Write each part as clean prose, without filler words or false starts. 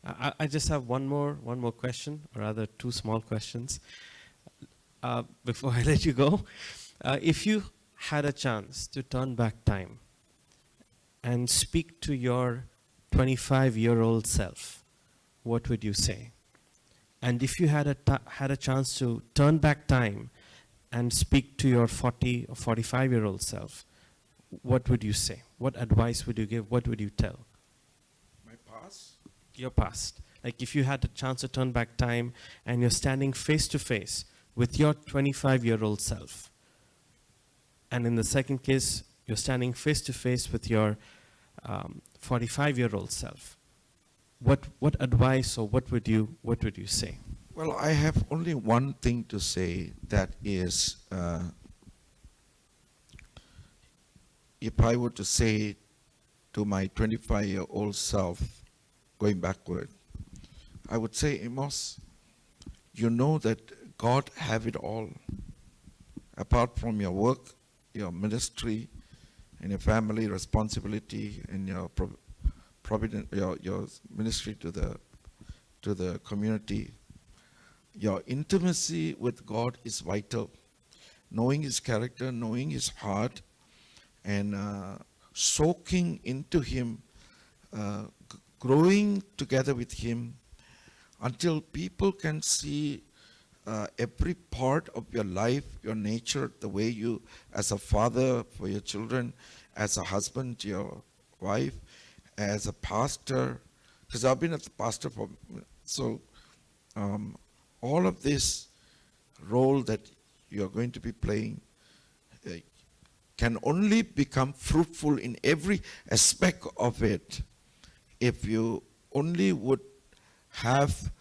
I just have one more question, or rather two small questions, before I let you go. If you had a chance to turn back time and speak to your 25-year-old self, what would you say? And if you had a chance to turn back time and speak to your 40 or 45-year-old self, what would you say? What advice would you give? What would you tell? My past? Your past. Like if you had a chance to turn back time and you're standing face to face with your 25-year-old self. And in the second case, you're standing face to face with your 45-year-old self. What advice, or what would you say? Well, I have only one thing to say, that is, if I were to say to my 25-year-old self, going backward, I would say, Amos, you know that God have it all. Apart from your work, your ministry, and your family responsibility, and your your ministry to the community, your intimacy with God is vital. Knowing His character, knowing His heart, and soaking into Him, growing together with Him, until people can see every part of your life, your nature, the way you, as a father for your children, as a husband to your wife, as a pastor, because I've been a pastor for, so all of this role that you're going to be playing can only become fruitful in every aspect of it if you only would have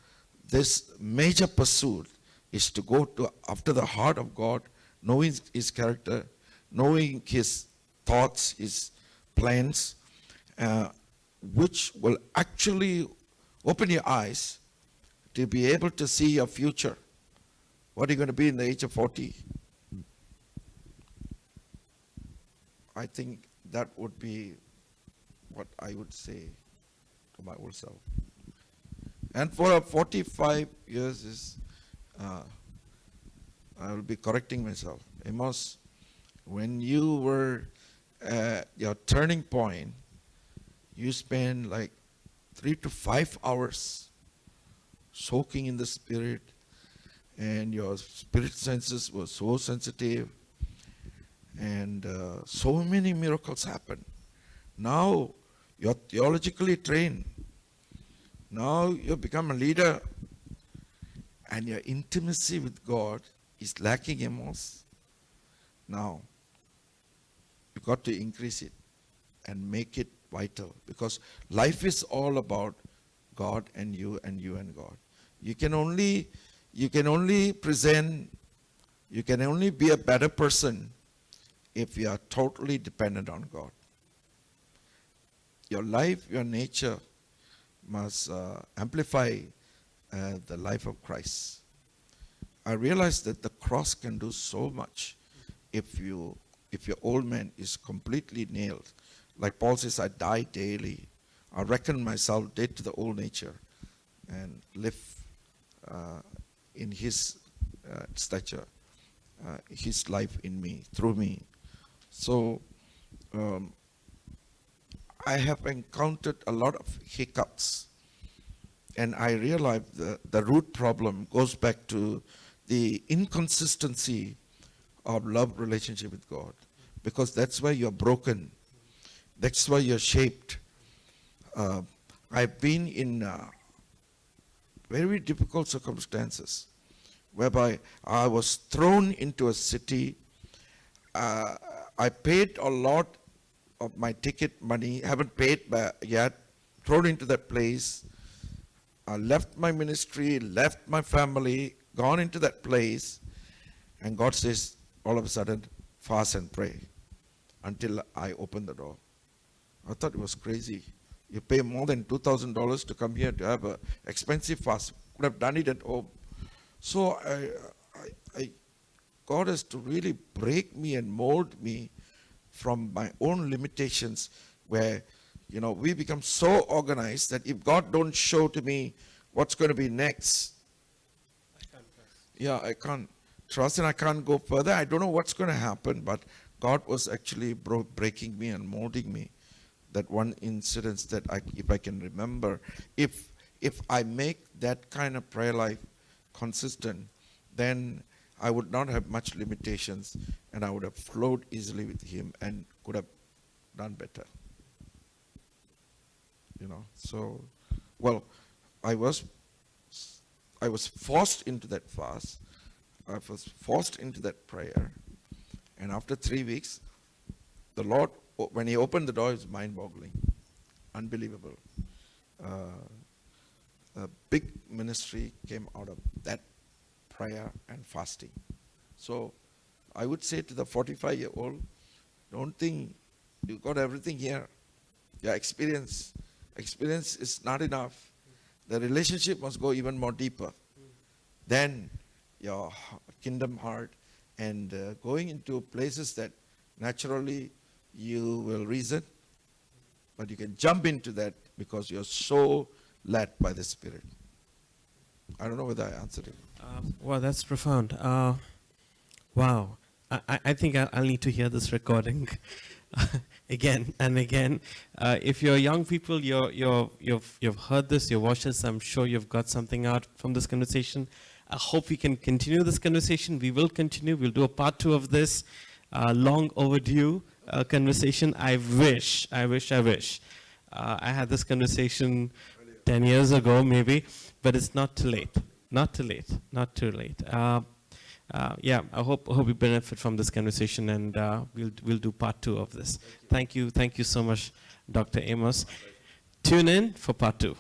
this major pursuit, is to go to after the heart of God, knowing His character, knowing His thoughts, His plans, which will actually open your eyes to be able to see your future. What are you going to be in the age of 40? I think that would be what I would say to my old self. And for 45 years is, I will be correcting myself. Amos, when you were at your turning point, you spent like 3 to 5 hours soaking in the Spirit, and your spirit senses were so sensitive, and so many miracles happened. Now you're theologically trained. Now you become a leader, and your intimacy with God is lacking, Amos. Now you got to increase it and make it vital, because life is all about God and you and you and God. You can only present, you can only be a better person if you are totally dependent on God. Your life, your nature must amplify the life of Christ. I realize that the cross can do so much if your old man is completely nailed. Like Paul says, I die daily. I reckon myself dead to the old nature and live in His stature, His life in me, through me. So I have encountered a lot of hiccups, and I realized the root problem goes back to the inconsistency of love relationship with God, because that's why you're broken. That's why you're shaped. I've been in very difficult circumstances whereby I was thrown into a city. I paid a lot of my ticket money, haven't paid yet, thrown into that place. I left my ministry, left my family, gone into that place, and God says, all of a sudden, fast and pray until I open the door. I thought it was crazy. You pay more than $2,000 to come here to have an expensive fast. Could have done it at home. So God has to really break me and mold me from my own limitations, where we become so organized that if God don't show to me what's going to be next, I can't trust and I can't go further. I don't know what's going to happen, but God was actually breaking me and molding me. That one incident that if I can remember, if I make that kind of prayer life consistent, then I would not have much limitations and I would have flowed easily with Him and could have done better. So, I was forced into that fast. I was forced into that prayer. And after 3 weeks, the Lord, when He opened the door, it was mind-boggling, unbelievable. A big ministry came out of that prayer and fasting. So I would say to the 45-year-old, don't think you got everything here. Your experience is not enough. The relationship must go even more deeper. Then your kingdom heart and going into places that naturally you will reason, but you can jump into that because you're so led by the Spirit. I don't know whether I answered it. Wow, that's profound. Wow. I think I'll need to hear this recording again and again. If you're young people, you've heard this, you've watched this, I'm sure you've got something out from this conversation. I hope we can continue this conversation. We will continue. We'll do a part 2 of this long overdue conversation. I wish I had this conversation 10 years ago maybe, but it's not too late. Not too late. I hope you benefit from this conversation, and we'll do part 2 of this. Thank you so much, Dr. Amos. Tune in for part 2.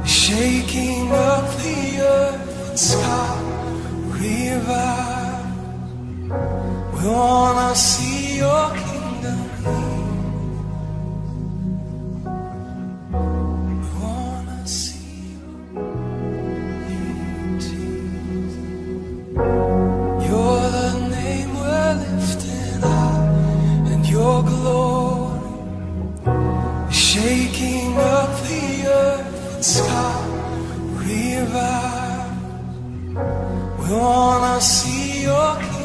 Shaking up the earth and sky, revive. We wanna see your kingdom.